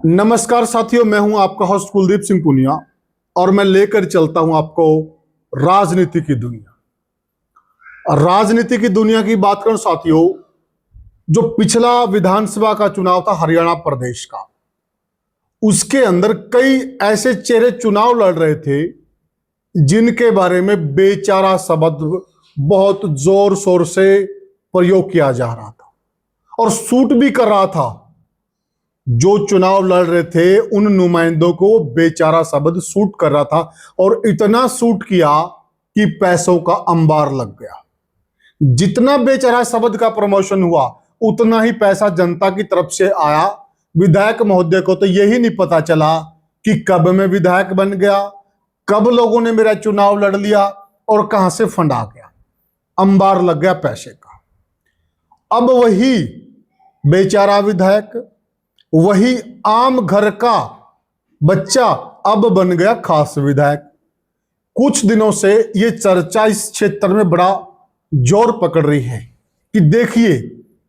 नमस्कार साथियों, मैं हूं आपका होस्ट कुलदीप सिंह पुनिया और मैं लेकर चलता हूं आपको राजनीति की दुनिया। राजनीति की दुनिया की बात करूं साथियों, जो पिछला विधानसभा का चुनाव था हरियाणा प्रदेश का, उसके अंदर कई ऐसे चेहरे चुनाव लड़ रहे थे जिनके बारे में बेचारा शब्द बहुत जोर शोर से प्रयोग किया जा रहा था और सूट भी कर रहा था। जो चुनाव लड़ रहे थे उन नुमाइंदों को बेचारा शब्द सूट कर रहा था और इतना सूट किया कि पैसों का अंबार लग गया। जितना बेचारा शब्द का प्रमोशन हुआ उतना ही पैसा जनता की तरफ से आया। विधायक महोदय को तो यही नहीं पता चला कि कब मैं विधायक बन गया, कब लोगों ने मेरा चुनाव लड़ लिया और कहां से फंड आ गया। अंबार लग गया पैसे का। अब वही बेचारा विधायक, वही आम घर का बच्चा अब बन गया खास विधायक। कुछ दिनों से ये चर्चा इस क्षेत्र में बड़ा जोर पकड़ रही है कि देखिए,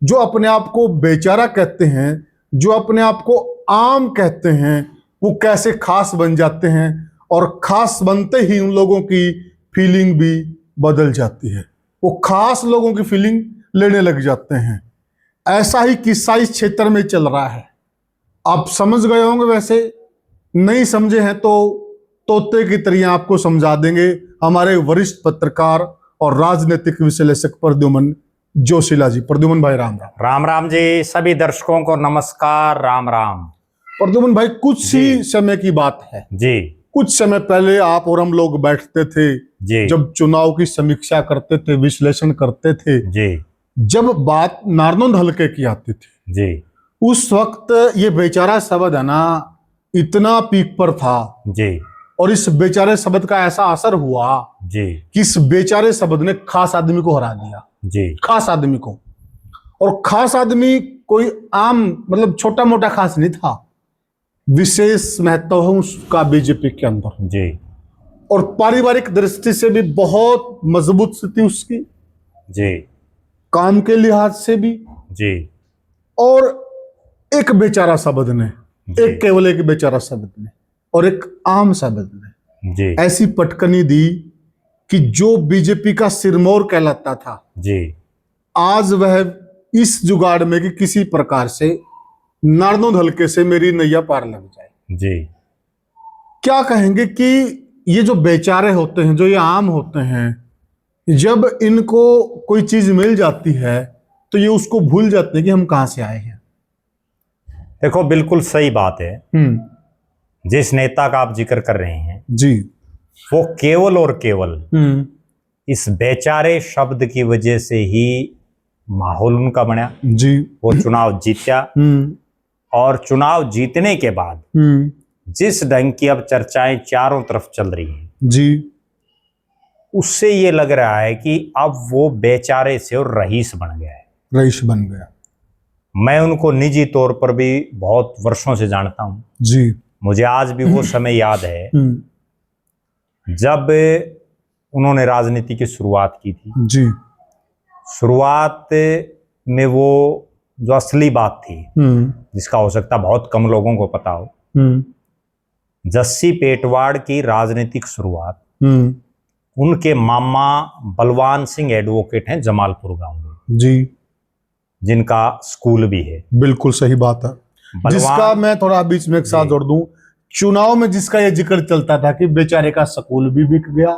जो अपने आप को बेचारा कहते हैं, जो अपने आप को आम कहते हैं, वो कैसे खास बन जाते हैं और खास बनते ही उन लोगों की फीलिंग भी बदल जाती है। वो खास लोगों की फीलिंग लेने लग जाते हैं। ऐसा ही किस्सा इस क्षेत्र में चल रहा है। आप समझ गए होंगे, वैसे नहीं समझे हैं तो तोते की तरह आपको समझा देंगे हमारे वरिष्ठ पत्रकार और राजनीतिक विश्लेषक प्रद्युमन जोशीला जी। प्रद्युमन भाई राम राम। राम राम जी। सभी दर्शकों को नमस्कार, राम राम। प्रद्युमन भाई, कुछ ही समय की बात है जी, कुछ समय पहले आप और हम लोग बैठते थे जी, जब चुनाव की समीक्षा करते थे, विश्लेषण करते थे जी, जब बात नारनौंद हल्के की आती थी जी, उस वक्त ये बेचारा शब्द है ना इतना पीक पर था जी, और इस बेचारे शब्द का ऐसा असर हुआ जी, कि इस बेचारे शब्द ने खास आदमी को हरा दिया। जी, खास आदमी को। और खास आदमी कोई आम मतलब छोटा मोटा खास नहीं था, विशेष महत्व है उसका बीजेपी के अंदर। जी, और पारिवारिक दृष्टि से भी बहुत मजबूत स्थिति उसकी, जी, काम के लिहाज से भी। जी, और एक बेचारा शब्द ने, एक केवल एक बेचारा शब्द ने और एक आम शब्द ने जी, ऐसी पटकनी दी कि जो बीजेपी का सिरमौर कहलाता था, जी, आज वह इस जुगाड़ में कि किसी प्रकार से नारनौंद हल्के से मेरी नैया पार लग जाए। जी। क्या कहेंगे कि ये जो बेचारे होते हैं, जो ये आम होते हैं, जब इनको कोई चीज मिल जाती है तो ये उसको भूल जाते हैं कि हम कहां से आए हैं। देखो, बिल्कुल सही बात है। जिस नेता का आप जिक्र कर रहे हैं जी, वो केवल और केवल इस बेचारे शब्द की वजह से ही माहौल उनका बना जी। वो चुनाव जीता और चुनाव जीतने के बाद जिस ढंग की अब चर्चाएं चारों तरफ चल रही हैं जी, उससे ये लग रहा है कि अब वो बेचारे से और रईस बन गया है। रईस बन गया। मैं उनको निजी तौर पर भी बहुत वर्षों से जानता हूं जी। मुझे आज भी वो समय याद है जब उन्होंने राजनीति की शुरुआत की थी। जी। शुरुआत में वो जो असली बात थी जिसका हो सकता बहुत कम लोगों को पता हो, जस्सी पेटवाड़ की राजनीतिक शुरुआत उनके मामा बलवान सिंह एडवोकेट हैं जमालपुर गांव में, जी, जिनका स्कूल भी है। बिल्कुल सही बात है। जिसका मैं थोड़ा बीच में एक साथ जोड़ दूं, चुनाव में जिसका ये जिक्र चलता था कि बेचारे का स्कूल भी बिक गया,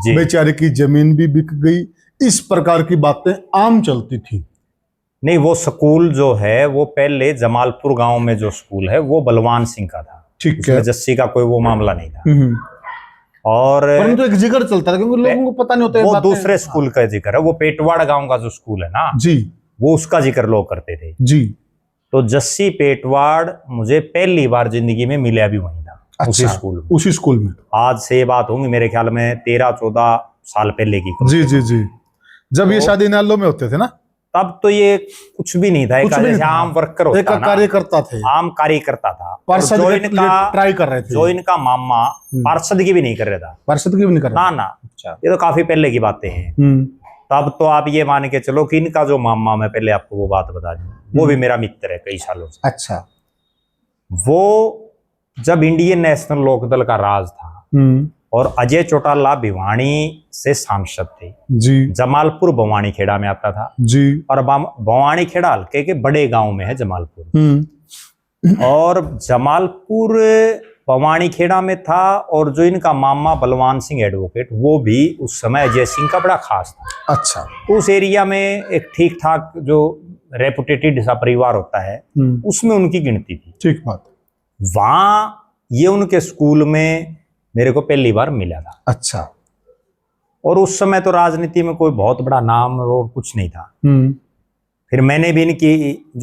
बेचारे की जमीन भी बिक गई, इस प्रकार की बातें आम चलती थी। नहीं, वो स्कूल जो है वो पहले जमालपुर गांव में जो स्कूल है वो बलवान सिंह का था। ठीक है, जस्सी का कोई वो मामला नहीं था। और तो एक जिक्र चलता था क्योंकि लोगों को पता नहीं होता वो दूसरे स्कूल का जिक्र है, वो पेटवाड़ गांव का जो स्कूल है ना जी, वो उसका जिक्र लोग करते थे जी। तो जस्सी पेटवाड़ मुझे पहली बार जिंदगी में मिला भी वहीं था। अच्छा, उसी स्कूल में। आज से ये बात होंगी मेरे ख्याल में 13-14 साल पहले की। जी, जी, जी। जब ये शादी नालों में होते थे ना, तब तो ये कुछ भी नहीं था, एक आम वर्कर होता, एक कार्यकर्ता थे, आम कार्यकर्ता था। पार्षद ट्राई कर रहे थे, जो इनका मामा पार्षद की भी नहीं कर रहा था, पार्षद की भी नहीं कर रहा ना। अच्छा, ये तो काफी पहले की बातें हैं। तब तो आप ये मान के चलो कि इनका जो मामा, मैं पहले आपको वो बात बता दूं, वो भी मेरा मित्र है कई सालों से। अच्छा। वो जब इंडियन नेशनल लोकदल का राज था और अजय चौटाला भिवानी से सांसद थे जी जमालपुर भवानी खेड़ा में आता था जी और भवानी खेड़ा हल्के के बड़े गांव में है जमालपुर और जमालपुर भवानी खेड़ा में था और जो इनका मामा बलवान सिंह एडवोकेट वो भी उस समय अजय सिंह का बड़ा खास था। अच्छा उस एरिया में एक ठीक ठाक जो रेपुटेटेड सा परिवार होता है उसमें उनकी गिनती थी। ठीक बात। वहां ये उनके स्कूल में मेरे को पहली बार मिला था। अच्छा। और उस समय तो राजनीति में कोई बहुत बड़ा नाम और कुछ नहीं था। फिर मैंने भी इनकी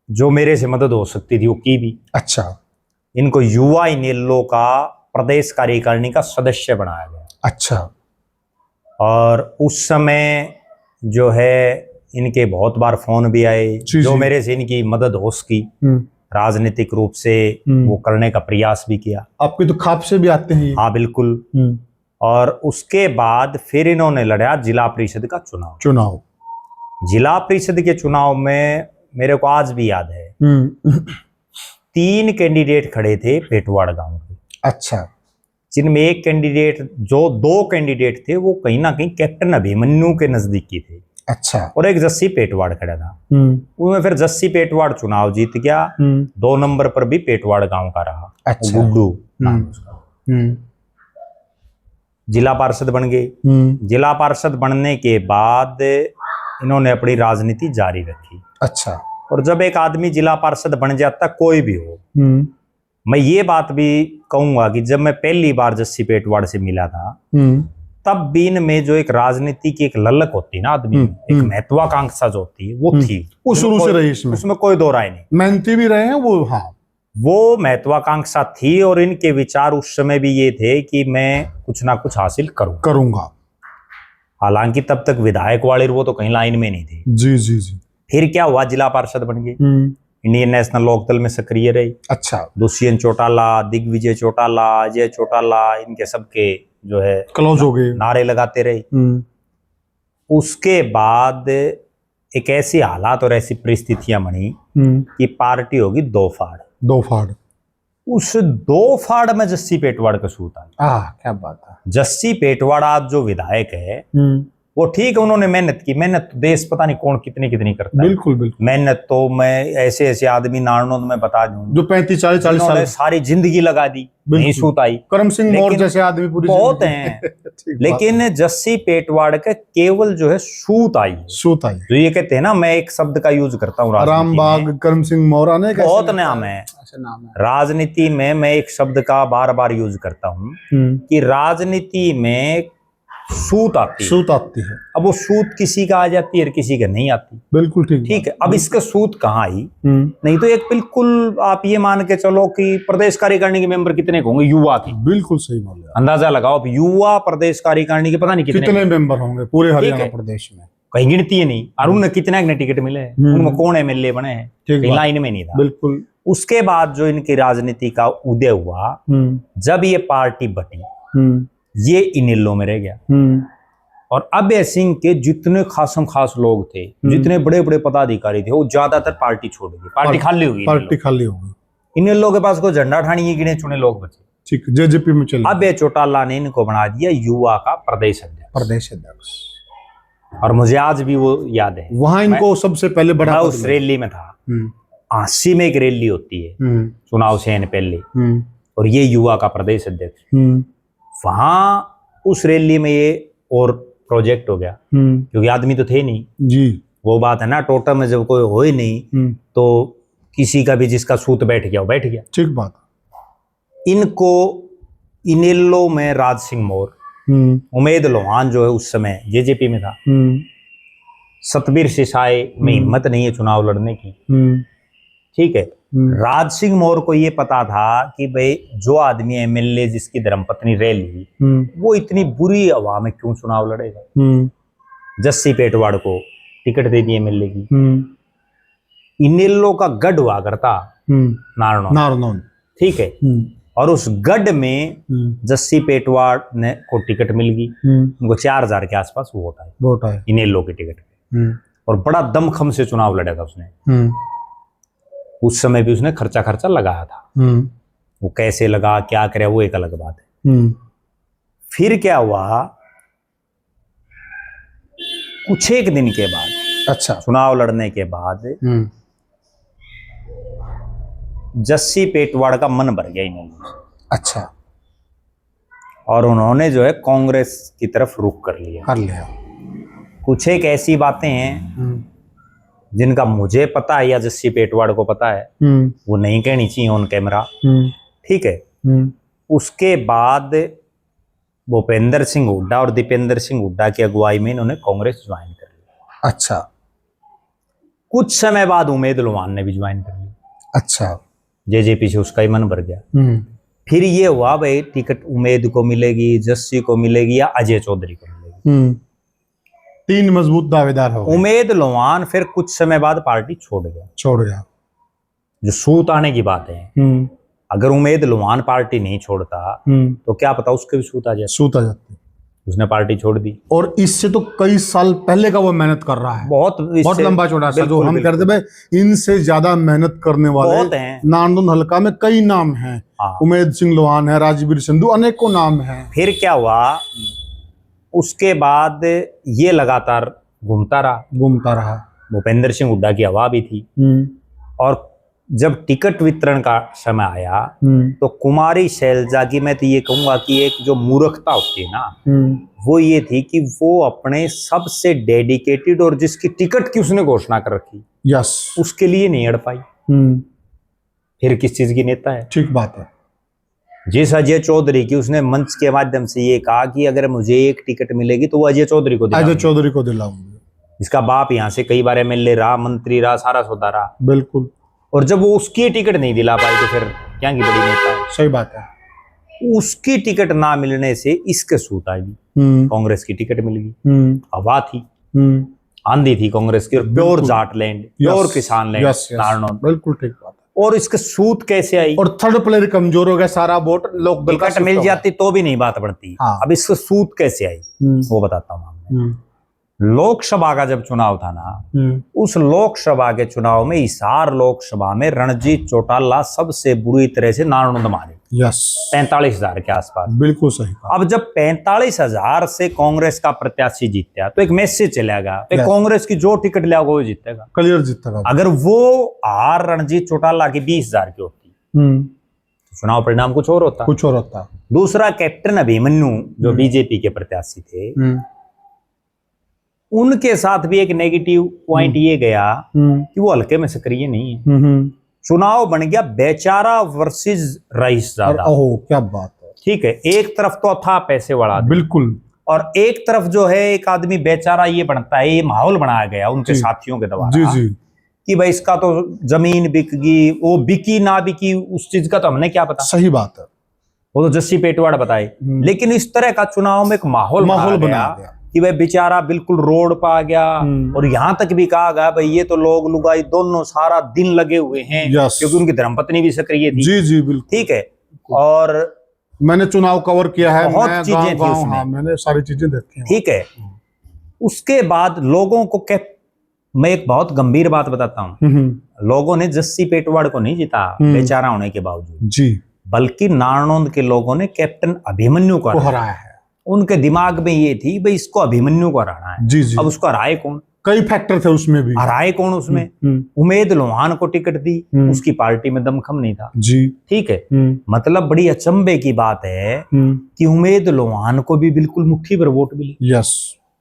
जो मेरे से मदद हो सकती थी वो की भी। अच्छा। इनको युवा इनेलो का प्रदेश कार्यकारिणी का सदस्य बनाया गया। अच्छा। और उस समय जो है इनके बहुत बार फोन भी आए जो मेरे से इनकी मदद हो सकी राजनीतिक रूप से वो करने का प्रयास भी किया। आपके तो खाप से भी आते हैं। हाँ बिल्कुल। और उसके बाद फिर इन्होंने लड़ा जिला परिषद का चुनाव। जिला परिषद के चुनाव में मेरे को आज भी याद है 3 कैंडिडेट खड़े थे पेटवाड़ गांव के। अच्छा। जिनमें एक कैंडिडेट जो 2 कैंडिडेट थे वो कहीं ना कहीं कैप्टन अभिमन्यु के नजदीकी थे। अच्छा। और एक जस्सी पेटवाड़ खड़ा था। उसमें फिर जस्सी पेटवाड़ चुनाव जीत गया। 2 नंबर पर भी पेटवाड़ गांव का रहा। अच्छा। गुड्डू नाम उसका। जिला पार्षद बन गए। जिला पार्षद बनने के बाद इन्होंने अपनी राजनीति जारी रखी। अच्छा। और जब एक आदमी जिला पार्षद बन जाता कोई भी हो, मैं ये बात भी कहूंगा कि जब मैं पहली बार जस्सी पेटवाड़ से मिला था तब भी इनमें जो एक राजनीति की एक ललक होती ना आदमी एक महत्वाकांक्षा जो होती है वो थी। वो शुरू से रही उसमें कोई दो राय नहीं। मेहनती भी रहे हैं वो। हाँ वो महत्वाकांक्षा थी और इनके विचार उस समय भी ये थे कि मैं कुछ ना कुछ हासिल करूंगा। हालांकि तब तक विधायक वाले वो तो कहीं लाइन में नहीं थे। जी जी जी। फिर क्या हुआ जिला पार्षद बन गए। इंडियन नेशनल लोकदल में सक्रिय रहे। अच्छा। दुष्यंत चौटाला, दिग्विजय चौटाला, अजय चौटाला, इनके सबके जो है क्लोज हो गए, नारे लगाते रहे। उसके बाद एक ऐसी हालात और ऐसी परिस्थितियां बनी कि पार्टी होगी दो फाड़। उस 2 फाड़ में जस्सी पेटवाड़ का सूत आ। क्या बात है। जस्सी पेटवाड़ आज जो विधायक है वो ठीक है, उन्होंने मेहनत की। मेहनत तो देश पता नहीं कौन कितनी करता है। बिल्कुल। मेहनत तो मैं ऐसे आदमी नारनौंद में बता दूं जो 35-40 साल सारी जिंदगी लगा दी, नहीं सूत आई। करम सिंह मौर्य जैसे आदमी पूरी बहुत हैं लेकिन जस्सी पेटवाड़ का केवल जो है सूत आई। जो ये कहते हैं ना, मैं एक शब्द का यूज करता हूँ रामबाग, करम सिंह मौर्य ने बहुत नाम है राजनीति में। मैं एक शब्द का बार बार यूज करता हूँ कि राजनीति में सूत आती है। अब वो सूत किसी का आ जाती है और किसी का नहीं आती। बिल्कुल ठीक है। अब इसका सूत कहाँ आई? नहीं तो एक बिल्कुल आप ये मान के चलो कि प्रदेश कार्यकारिणी के मेंबर कितने होंगे युवा के। बिल्कुल सही बोले। अंदाजा लगाओ अब युवा प्रदेश कार्यकारिणी के पता नहीं कितने मेंबर होंगे पूरे हरियाणा प्रदेश में, कहीं गिनती है नहीं। और उनने कितने टिकट मिले हैं, उनमें कौन एमएलए बने हैं, कहीं लाइन में नहीं था। बिल्कुल। उसके बाद जो इनकी राजनीति का उदय हुआ, जब ये पार्टी बटी ये इनेलो में रह गया। और अभय सिंह के जितने खास लोग थे, जितने बड़े पदाधिकारी थे, वो ज्यादातर पार्टी छोड़ गए। पार्टी खाली हो गई। इनेलो के पास कोई झंडा ठानी गिने चुने लोग बचे। ठीक, जेजेपी में चले। अभय चौटाला ने इनको बना दिया युवा का प्रदेश अध्यक्ष। और मुझे आज भी वो याद है, वहां इनको सबसे पहले बड़ा उस रैली में था। 80 में एक रैली होती है चुनाव से पहले, और ये युवा का प्रदेश अध्यक्ष। वहां उस रैली में ये और प्रोजेक्ट हो गया क्योंकि आदमी तो थे नहीं जी। वो बात है ना, टोटा में जब कोई हो ही नहीं तो किसी का भी जिसका सूत बैठ गया। ठीक बात। इनको इनेलो में राज सिंह मौर्य, उमेद लोहान जो है उस समय जेजेपी में था, सतबीर सिसाई में हिम्मत नहीं है चुनाव लड़ने की। ठीक है। राज सिंह मौर्य को ये पता था कि भाई जो आदमी एमएलए जिसकी धर्मपत्नी रह ली वो इतनी बुरी हवा में क्यों चुनाव लड़ेगा। जस्सी पेटवाड़ को टिकट दे दी एमएलए की। इनेलो का गढ़ हुआ करता नारनौंद। ठीक है। और उस गढ़ में जस्सी पेटवाड़ ने को टिकट मिल गई। उनको 4000 के आसपास वोट आए इनेलो के टिकट पे। और बड़ा दमखम से चुनाव लड़ा था उसने। उस समय भी उसने खर्चा खर्चा लगाया था। वो कैसे लगा, क्या करे, वो एक अलग बात है। फिर क्या हुआ, कुछ एक दिन के बाद, अच्छा, चुनाव लड़ने के बाद जस्सी पेटवाड़ का मन भर गया इन्होंने। अच्छा, और उन्होंने जो है कांग्रेस की तरफ रुख कर लिया। कुछ एक ऐसी बातें हैं जिनका मुझे पता है या जस्सी पेटवाड़ को पता है, वो नहीं कहनी चाहिए ऑन कैमरा, ठीक है। उसके बाद भूपेंद्र सिंह हुड्डा और दीपेंद्र सिंह हुड्डा की अगुवाई में इन्होंने कांग्रेस ज्वाइन कर लिया। अच्छा, कुछ समय बाद उमेद लोहान ने भी ज्वाइन कर लिया। अच्छा, जेजेपी से उसका ही मन भर गया। फिर ये हुआ भाई टिकट उमेद को मिलेगी, जस्सी को मिलेगी या अजय चौधरी को मिलेगी। 3 मजबूत दावेदार हो गए। उमेद लोहान फिर कुछ समय बाद पार्टी छोड़ गया। जो सूत आने की बात है, अगर उमेद लोहान पार्टी नहीं छोड़ता तो क्या पता उसके भी सूत आ जाते। उसने पार्टी छोड़ दी। और इससे तो कई साल पहले का वो मेहनत कर रहा है, बहुत लंबा चौड़ा सा, जो हम करते भाई इनसे ज्यादा मेहनत करने वाले नारनौंद हल्का में कई नाम हैं। उमेद सिंह लोहान है, राजवीर संधू, अनेकों नाम हैं। फिर क्या हुआ, उसके बाद ये लगातार घूमता रहा। भूपेंद्र सिंह हुड्डा की हवा भी थी। और जब टिकट वितरण का समय आया तो कुमारी शैलजा की, मैं तो ये कहूंगा कि एक जो मूर्खता होती है ना, वो ये थी कि वो अपने सबसे डेडिकेटेड और जिसकी टिकट की उसने घोषणा कर रखी, उसके लिए नहीं अड़ पाई। फिर किस चीज की नेता है? ठीक बात है। जिस अजय चौधरी की उसने मंच के माध्यम से ये कहा कि अगर मुझे एक टिकट मिलेगी तो वो अजय चौधरी को दिलाऊंगी। इसका बाप यहाँ से कई बार एमएलए रहा, मंत्री रहा, सारा सौदा रहा। बिल्कुल। और जब वो उसकी टिकट नहीं दिला पाई तो फिर क्या की बड़ी नेता है। सही बात है। उसकी टिकट ना मिलने से इसके सूत आ गई, कांग्रेस की टिकट मिल गई। हवा थी, आंधी थी कांग्रेस की, और प्योर जाट लैंड, प्योर किसान लैंड नारनौंद। बिल्कुल ठीक बात है। और इसके सूत कैसे आई? और थर्ड प्लेयर कमजोर हो गया, सारा वोट लोग टिकट मिल जाती तो भी नहीं बात बढ़ती। अब इसके सूत कैसे आई वो बताता हूँ। लोकसभा का जब चुनाव था ना, उस लोकसभा के चुनाव में हिसार लोकसभा में रणजीत चौटाला सबसे बुरी तरह से नारनौंद मारे। 45,000 के आसपास। बिल्कुल सही। अब जब 45,000 से कांग्रेस का प्रत्याशी जीतता तो एक मैसेज चलेगा, कांग्रेस की जो टिकट लिया वो जीतेगा, क्लियर जीतेगा। अगर वो हार रणजीत चौटाला की 20,000 की होती तो चुनाव परिणाम कुछ और होता। दूसरा, कैप्टन अभिमन्यु जो बीजेपी के प्रत्याशी थे, उनके साथ भी एक नेगेटिव पॉइंट ये गया कि वो हल्के में सक्रिय नहीं है। चुनाव बन गया बेचारा वर्सेस रईसजादा। ओह क्या बात है। ठीक है, एक तरफ तो था पैसे वाला, बिल्कुल, और एक तरफ जो है एक आदमी बेचारा ये बनता है, ये माहौल बनाया गया उनके साथियों के द्वारा कि भाई इसका तो जमीन बिकगी, वो बिकी ना बिकी उस चीज का तो हमने क्या पता। सही बात है, वो तो जस्सी पेटवाड़ बताए। लेकिन इस तरह का चुनाव में एक माहौल बनाया गया कि भाई बेचारा बिल्कुल रोड पर आ गया। और यहां तक भी कहा गया भाई ये तो लोग लुगाई दोनों सारा दिन लगे हुए हैं, क्योंकि उनकी धर्मपत्नी भी सक्रिय थी। जी बिल्कुल, ठीक है। और मैंने चुनाव कवर किया है, बहुत चीजें थी उसमें। मैंने सारी चीजें देखी हैं। ठीक है। उसके बाद लोगों को मैं एक बहुत गंभीर बात बताता हूँ, लोगों ने जस्सी पेटवाड़ को नहीं जीता बेचारा होने के बावजूद जी, बल्कि नारनौंद के लोगों ने कैप्टन अभिमन्यु को हराया है। उनके दिमाग में ये थी भाई इसको अभिमन्यु को हराना है। जी। अब उसको हराए कौन? कई फैक्टर थे उसमें भी। हराए कौन उसमें? उमेद लोहान को टिकट दी, उसकी पार्टी में दमखम नहीं था जी। ठीक है। मतलब बड़ी अचंभे की बात है कि उमेद लोहान को भी बिल्कुल मुट्ठी भर वोट मिली। यस,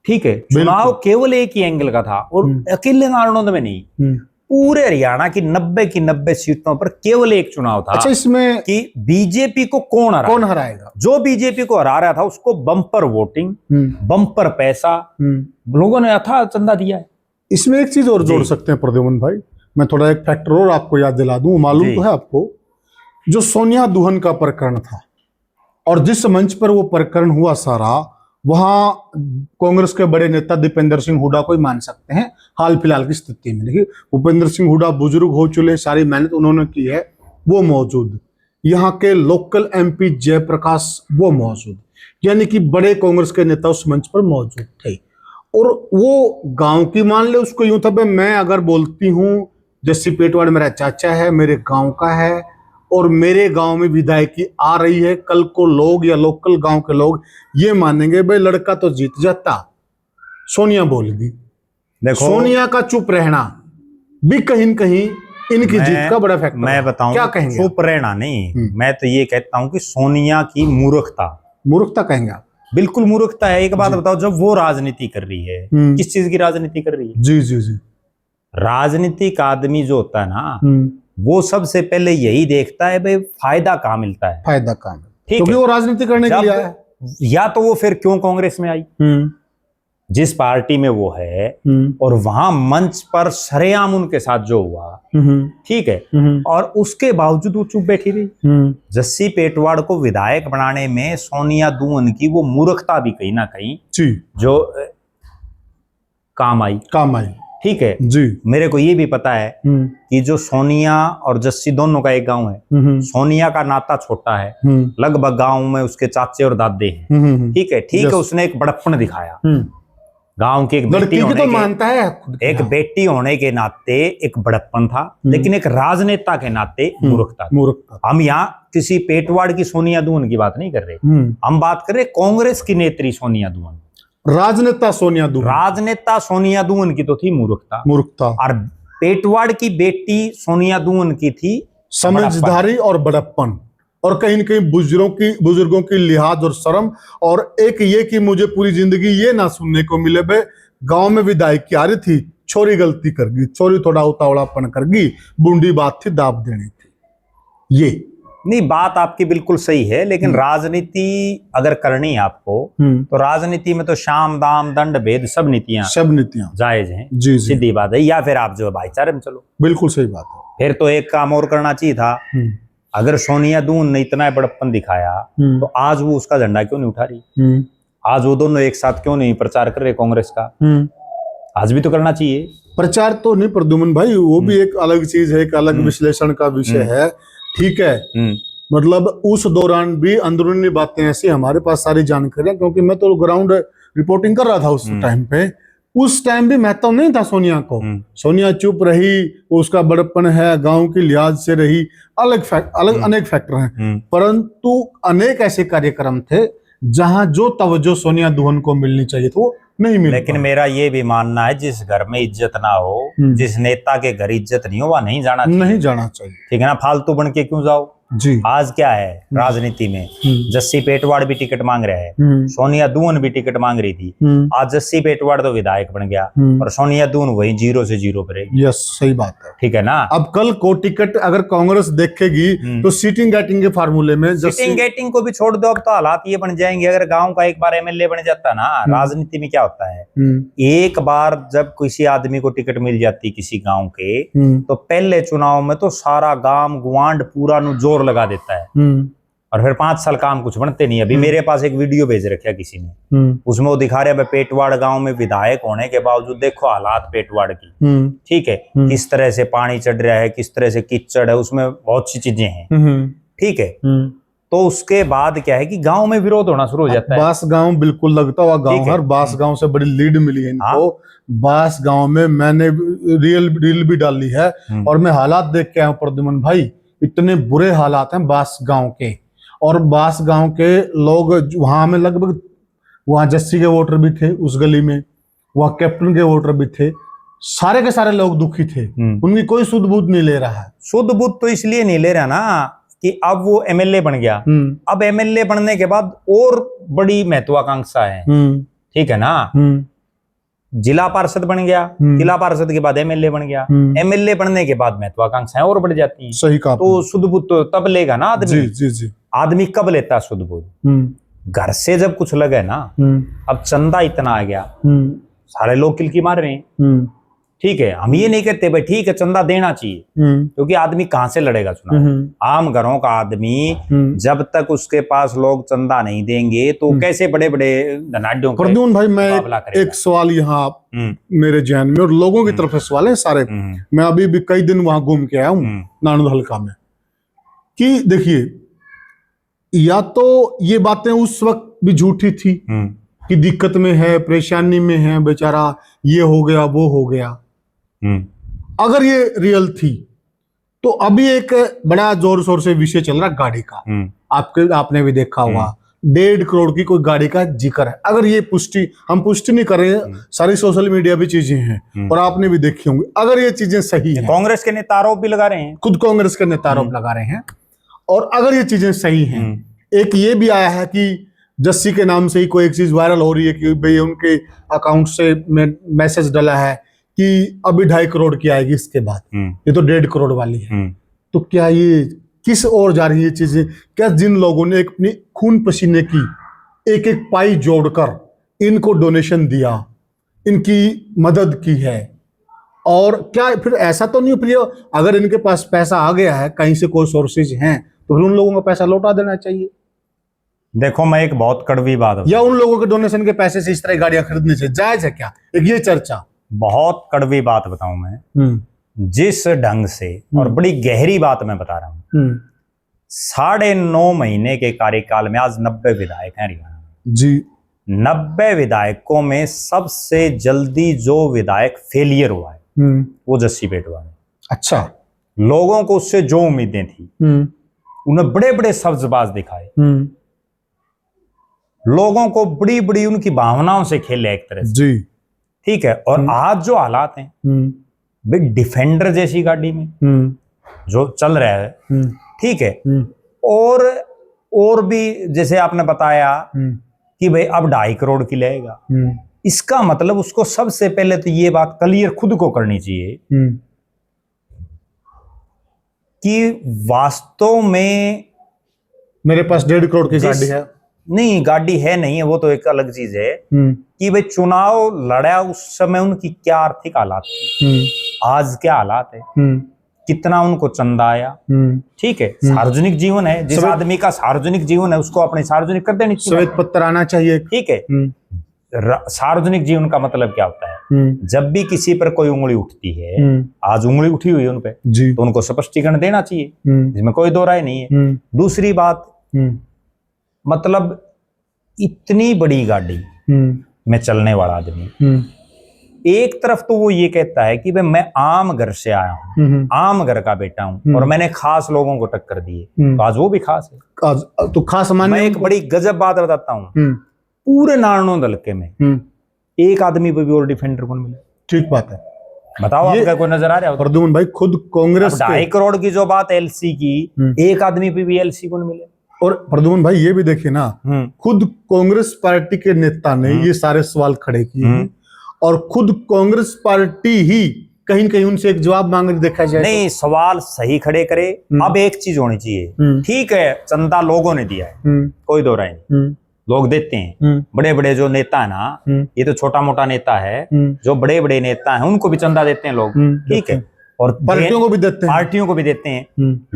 ठीक है। चुनाव केवल एक ही एंगल का था और अकेले नारनौंद में नहीं, पूरे हरियाणा की 90 सीटों पर केवल एक चुनाव था। अच्छा, इसमें कि बीजेपी को कौन हराएगा। जो बीजेपी को हरा रहा था उसको बम्पर वोटिंग, बम्पर पैसा लोगों ने अथाह चंदा दिया है। इसमें एक चीज और जोड़ सकते हैं प्रद्युमन भाई, मैं थोड़ा एक फैक्टर और आपको याद दिला दूं, मालूम तो है आपको, जो सोनिया दुहन का प्रकरण था और जिस मंच पर वो प्रकरण हुआ सारा, वहां कांग्रेस के बड़े नेता दीपेंद्र सिंह हुड्डा को ही मान सकते हैं हाल फिलहाल की स्थिति में। देखिए, भूपेंद्र सिंह हुड्डा बुजुर्ग हो चुके, सारी मेहनत उन्होंने की है, वो मौजूद। यहाँ के लोकल एमपी जयप्रकाश वो मौजूद, यानी कि बड़े कांग्रेस के नेता उस मंच पर मौजूद थे। और वो गांव की मान ले उसको यूं था, मैं अगर बोलती हूँ जस्सी पेटवाड़ मेरा चाचा है, मेरे गांव का है, और मेरे गांव में विधायकी आ रही है। कल को लोग या लोकल गांव के लोग ये मानेंगे भाई लड़का तो जीत जाता, सोनिया बोल गई। देखो, सोनिया का चुप रहना भी कहीं न कहीं इनकी जीत का बड़ा फैक्टर। मैं बताऊं, क्या कहेंगे? चुप रहना नहीं, मैं तो ये कहता हूं कि सोनिया की मूर्खता कहेंगे आप? बिल्कुल मूर्खता है। एक बात बताओ, जब वो राजनीति कर रही है, किस चीज की राजनीति कर रही है? जी जी जी। राजनीतिक आदमी जो होता है ना, वो सबसे पहले यही देखता है भाई फायदा कहाँ मिलता है। फायदा कहाँ? ठीक क्योंकि है, वो राजनीति करने के लिए आया है। या तो वो फिर क्यों कांग्रेस में आई, जिस पार्टी में वो है, और वहां मंच पर सरेआम उनके साथ जो हुआ, ठीक है, और उसके बावजूद वो चुप बैठी रही। जस्सी पेटवाड़ को विधायक बनाने में सोनिया दुवन की वो मूर्खता भी कहीं ना कहीं जी जो काम आई। ठीक है जी। मेरे को ये भी पता है कि जो सोनिया और जस्सी दोनों का एक गांव है। सोनिया का नाता छोटा है, लगभग गांव में उसके चाचे और दादे हैं। ठीक है, ठीक है, उसने एक बड़प्पन दिखाया गांव की। एक बेटी होने तो मानता है, एक बेटी होने के नाते एक बड़प्पन था, लेकिन एक राजनेता के नाते मूर्खता। हम यहाँ किसी पेटवाड़ की सोनिया दुवन की बात नहीं कर रहे, हम बात कर रहे कांग्रेस की नेत्री सोनिया दुवन। राजनेता सोनिया दुवन की तो थी मूर्खता, और पेटवाड़ की बेटी सोनिया दुवन की थी समझदारी और बड़प्पन, और कहीं न कहीं बुजुर्गों की लिहाज और शर्म। और एक ये कि मुझे पूरी जिंदगी ये ना सुनने को मिले बे गांव में विधायक की आ रही थी, छोरी गलती कर गई, छोरी थोड़ा उतावलापन कर गई, बूंदी बात थी, दाब देनी थी। ये नहीं, बात आपकी बिल्कुल सही है, लेकिन राजनीति अगर करनी है आपको, तो राजनीति में तो शाम दाम दंड भेद सब नीतियां जायज हैं। जी, सीधी बात है। या फिर आप जो भाईचारे में चलो, बिल्कुल सही बात है। फिर तो एक काम और करना चाहिए था। अगर सोनिया दुवन ने इतना बड़प्पन दिखाया, तो आज वो उसका झंडा क्यों नहीं उठा रही? आज वो दोनों एक साथ क्यों नहीं प्रचार कर रहे कांग्रेस का? आज भी तो करना चाहिए प्रचार। तो नहीं प्रद्युमन भाई, वो भी एक अलग चीज है, एक अलग विश्लेषण का विषय है। ठीक है, मतलब उस दौरान भी अंदरूनी बातें ऐसी, हमारे पास सारी जानकारियां, क्योंकि मैं तो ग्राउंड रिपोर्टिंग कर रहा था उस टाइम पे। उस टाइम भी महत्व नहीं था सोनिया को। सोनिया चुप रही, उसका बड़प्पन है, गांव की लिहाज से रही, अनेक फैक्टर हैं। परंतु अनेक ऐसे कार्यक्रम थे जहां जो तवज्जो सोनिया दुवन को मिलनी चाहिए थी वो नहीं मिली। लेकिन मेरा ये भी मानना है, जिस घर में इज्जत ना हो, जिस नेता के घर इज्जत नहीं हो, वह नहीं जाना चाहिए। ठीक है ना, फालतू बन के क्यों जाओ जी। आज क्या है राजनीति में, जस्सी पेटवाड़ भी टिकट मांग रहे हैं, सोनिया दुवन भी टिकट मांग रही थी। आज जस्सी पेटवाड़ तो विधायक बन गया, और सोनिया दुवन वही 0 से 0 पर रहेगी। यस, सही बात है। ठीक है ना। अब कल को टिकट अगर कांग्रेस देखेगी तो सीटिंग गेटिंग के फार्मूले में, सीटिंग गेटिंग को भी छोड़ दो, अब तो हालात ये बन जाएंगे। अगर गांव का एक बार एमएलए बन जाता ना, राजनीति में क्या होता है, एक बार जब किसी आदमी को टिकट मिल जाती किसी गांव के, तो पहले चुनाव में तो सारा गांव गुआंड पूरा नु जोर लगा देता है, और फिर 5 साल काम कुछ बनते नहीं। अभी मेरे पास एक वीडियो भेज रखा किसी ने, उसमें वो दिखा रहे हैं पेटवाड़ गांव में विधायक होने के बावजूद देखो हालात पेटवाड़ की। ठीक है, किस तरह से पानी चढ़ रहा है, किस तरह से कीचड़ है, उसमें बहुत सी चीजें हैं। ठीक है, तो उसके बाद क्या है कि गांव में विरोध होना शुरू हो जाता है। बास गांव बिल्कुल लगता हुआ गांव, हर बास गांव से बड़ी लीड मिली है इनको। बास गांव में मैंने रील भी डाली है, और मैं हालात देख के आया हूं प्रद्युमन भाई, इतने बुरे हालात हैं बास गांव के। और बास गांव के लोग वहां में लगभग, वहां जस्सी के वोटर भी थे उस गली में, वहां कैप्टन के वोटर भी थे, सारे के सारे लोग दुखी थे। उनकी कोई सुध बुध नहीं ले रहा है। सुध बुध तो इसलिए नहीं ले रहा ना कि अब वो एमएलए बन गया। अब एमएलए बनने के बाद और बड़ी महत्वाकांक्षा है। ठीक है ना, जिला पार्षद बन गया, जिला पार्षद के बाद एमएलए बन गया, एमएलए बनने के बाद महत्वाकांक्षाएं और बढ़ जाती हैं। सही कहा। तो सुध बुध तो तब लेगा ना आदमी। जी जी जी। आदमी कब लेता है सुध बुध? घर से जब कुछ लगे ना। अब चंदा इतना आ गया, सारे लोग किलकी मार रहे हैं। ठीक है, हम ये नहीं कहते भाई ठीक है चंदा देना चाहिए, क्योंकि आदमी कहां से लड़ेगा चुनाव? आम घरों का आदमी जब तक उसके पास लोग चंदा नहीं देंगे तो कैसे बड़े बड़े धनाढ्यों का प्रद्युमन भाई, मैं एक सवाल यहाँ मेरे जहन में, और लोगों की तरफ से सवाल है सारे। मैं अभी भी कई दिन वहां घूम के आया हूँ नानुद हल्का में, कि देखिए, या तो ये बातें उस वक्त भी झूठी थी कि दिक्कत में है, परेशानी में है बेचारा, ये हो गया वो हो गया, अगर ये रियल थी तो अभी एक बड़ा जोर शोर से विषय चल रहा है गाड़ी का। आपने भी देखा होगा 1.5 करोड़ की कोई गाड़ी का जिक्र है। अगर ये हम पुष्टि नहीं कर रहे हैं, सारी सोशल मीडिया भी चीजें हैं और आपने भी देखी होंगी। अगर ये चीजें सही हैं, कांग्रेस के नेता आरोप भी लगा रहे हैं, खुद कांग्रेस के नेता आरोप लगा रहे हैं, और अगर ये चीजें सही हैं, एक ये भी आया है कि जस्सी के नाम से ही कोई एक चीज वायरल हो रही है कि भाई उनके अकाउंट से मैसेज डला है कि अभी 2.5 करोड़ की आएगी इसके बाद, ये तो 1.5 करोड़ वाली है। तो क्या ये किस ओर जा रही है चीजें? क्या जिन लोगों ने अपनी खून पसीने की एक एक पाई जोड़कर इनको डोनेशन दिया, इनकी मदद की है, और क्या फिर ऐसा तो नहीं प्रिय, अगर इनके पास पैसा आ गया है, कहीं से कोई सोर्सेज हैं, तो फिर उन लोगों को पैसा लौटा देना चाहिए? देखो, मैं एक बहुत कड़वी बात, या उन लोगों के डोनेशन के पैसे से इस तरह गाड़ियां खरीदने से जायज है क्या? एक ये चर्चा, बहुत कड़वी बात बताऊं मैं, जिस ढंग से, और बड़ी गहरी बात मैं बता रहा हूं। 9.5 महीने के कार्यकाल में आज 90 विधायक हैं हरियाणा में जी। 90 विधायकों में सबसे जल्दी जो विधायक फेलियर हुआ है वो जस्सी पेटवाड़ है। अच्छा, लोगों को उससे जो उम्मीदें थी, उन्हें बड़े बड़े सब्जबाज दिखाए, लोगों को बड़ी बड़ी उनकी भावनाओं से खेले एक तरह से जी, ठीक है। और आज जो हालात हैं, बिग डिफेंडर जैसी गाड़ी में जो चल रहा है, ठीक है, और भी जैसे आपने बताया कि भाई अब 2.5 करोड़ की लेगा, इसका मतलब उसको सबसे पहले तो ये बात क्लियर खुद को करनी चाहिए कि वास्तव में मेरे पास 1.5 करोड़ की गाड़ी है। नहीं, गाड़ी है नहीं है, वो तो एक अलग चीज है कि भाई चुनाव लड़ा उस समय उनकी क्या आर्थिक हालात थी, आज क्या हालात है, कितना उनको चंदा आया, ठीक है। सार्वजनिक जीवन है, जिस आदमी का सार्वजनिक जीवन है उसको अपने सार्वजनिक कर देनी चाहिए, श्वेत पत्र आना चाहिए, ठीक है। सार्वजनिक जीवन का मतलब क्या होता है? जब भी किसी पर कोई उंगली उठती है, आज उंगली उठी हुई है उन पे, तो उनको स्पष्टीकरण देना चाहिए, इसमें कोई दो राय नहीं है। दूसरी बात, मतलब इतनी बड़ी गाड़ी में चलने वाला आदमी, एक तरफ तो वो ये कहता है कि भाई मैं आम घर से आया हूँ, आम घर का बेटा हूँ, और मैंने खास लोगों को टक्कर दी है, तो आज वो भी खास है। तो खास मैं एक बड़ी गजब बात बताता हूँ, पूरे नारायण हल्के में एक आदमी पे भी और डिफेंडर कौन मिला? ठीक बात है, बताओ आपका कोई नजर आ रहा है? प्रद्युमन भाई, खुद कांग्रेस 2.5 करोड़ की जो बात एलसी की, एक आदमी पे भी एलसी कौन मिले? और प्रद्युमन भाई ये भी देखिए ना, खुद कांग्रेस पार्टी के नेता ने ये सारे सवाल खड़े किए, और खुद कांग्रेस पार्टी ही कहीं न कहीं उनसे एक जवाब मांग रही, देखा जाए नहीं, सवाल सही खड़े करे। अब एक चीज होनी चाहिए, ठीक है, चंदा लोगों ने दिया है, कोई दो राय नहीं, लोग देते हैं, बड़े बड़े जो नेता है ना, ये तो छोटा मोटा नेता है, जो बड़े बड़े नेता हैं उनको भी चंदा देते हैं लोग, ठीक है, और पार्टियों को भी देते हैं, पार्टियों को भी देते हैं,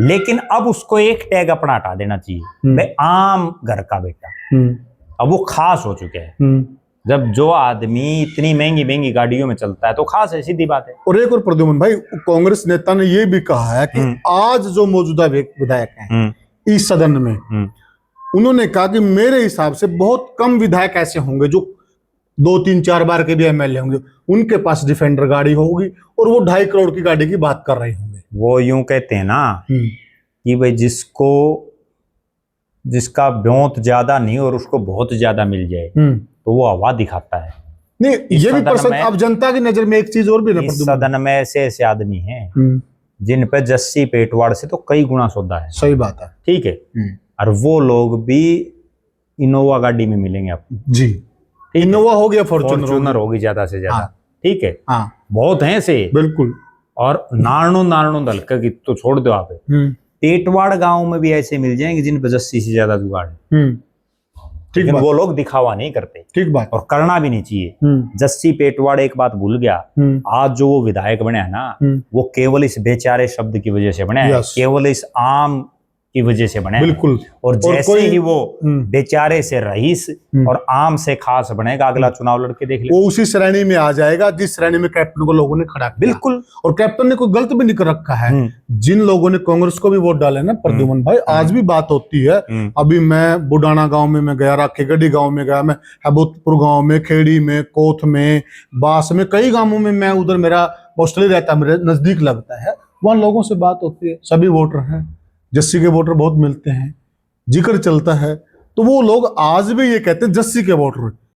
लेकिन अब उसको एक टैग अपना हटा देना चाहिए, भाई आम घर का बेटा, अब वो खास हो चुके हैं। जब जो आदमी इतनी महंगी महंगी गाड़ियों में चलता है तो खास है, सीधी बात है। और एक और प्रद्युमन भाई, कांग्रेस नेता ने ये भी कहा है कि आज जो मौजूदा विधायक हैं इस सदन में, उन्होंने कहा कि मेरे हिसाब से बहुत कम विधायक ऐसे होंगे जो 2, 3, 4 बार के भी एमएलए होंगे, उनके पास डिफेंडर गाड़ी होगी और वो 2.5 करोड़ की गाड़ी की बात कर रहे होंगे। वो यूं कहते हैं ना कि भाई जिसका ब्योंत ज्यादा नहीं और उसको बहुत ज्यादा मिल जाए तो वो हवा दिखाता है। नहीं, ये भी पर्सन, अब जनता की नजर में एक चीज और भी ना, सदन में ऐसे ऐसे आदमी हैं जिन पे जस्सी पेटवाड़ से तो कई गुना सौदा है। सही बात है, ठीक है, और वो लोग भी इनोवा गाड़ी में मिलेंगे आपको जी, इनोवा हो गया, फॉर्च्यूनर होगी ज्यादा से ज्यादा, ठीक है, बहुत हैं ऐसे, बिल्कुल। और नारायण हल्का की तो छोड़ दो आप, पेटवाड़ गांव में भी ऐसे मिल जाएंगे जिन पर जस्सी से ज्यादा जुगाड़ है, ठीक, वो लोग दिखावा नहीं करते, ठीक बात, और करना भी नहीं चाहिए। जस्सी पेटवाड़ एक बात भूल गया, आज जो वो विधायक बने हैं ना, वो केवल इस बेचारे शब्द की वजह से बने हैं, केवल इस आम की वजह से बने, बिल्कुल। और जैसे ही वो बेचारे से रईस और आम से खास बनेगा, अगला चुनाव लड़के देख ले, वो उसी श्रेणी में आ जाएगा जिस श्रेणी में कैप्टन को लोगों ने खड़ा किया, बिल्कुल। और कैप्टन ने कोई गलत भी नहीं कर रखा है, जिन लोगों ने कांग्रेस को भी वोट डाले ना प्रद्युमन भाई, आज भी बात होती है। अभी मैं बुडाना गांव में मैं गया, राखेगढ़ी गांव में गया, मैं हैबोतपुर गांव में, खेड़ी में, कोथ में, बास में, कई गांवों में मैं उधर मेरा मोस्टली रहता है, मेरे नजदीक लगता है, वहां लोगों से बात होती है, सभी वोटर हैं, जस्सी के वोटर बहुत मिलते हैं, जिक्र चलता है, तो वो लोग आज भी ये कहते हैं जस्सी के वोटर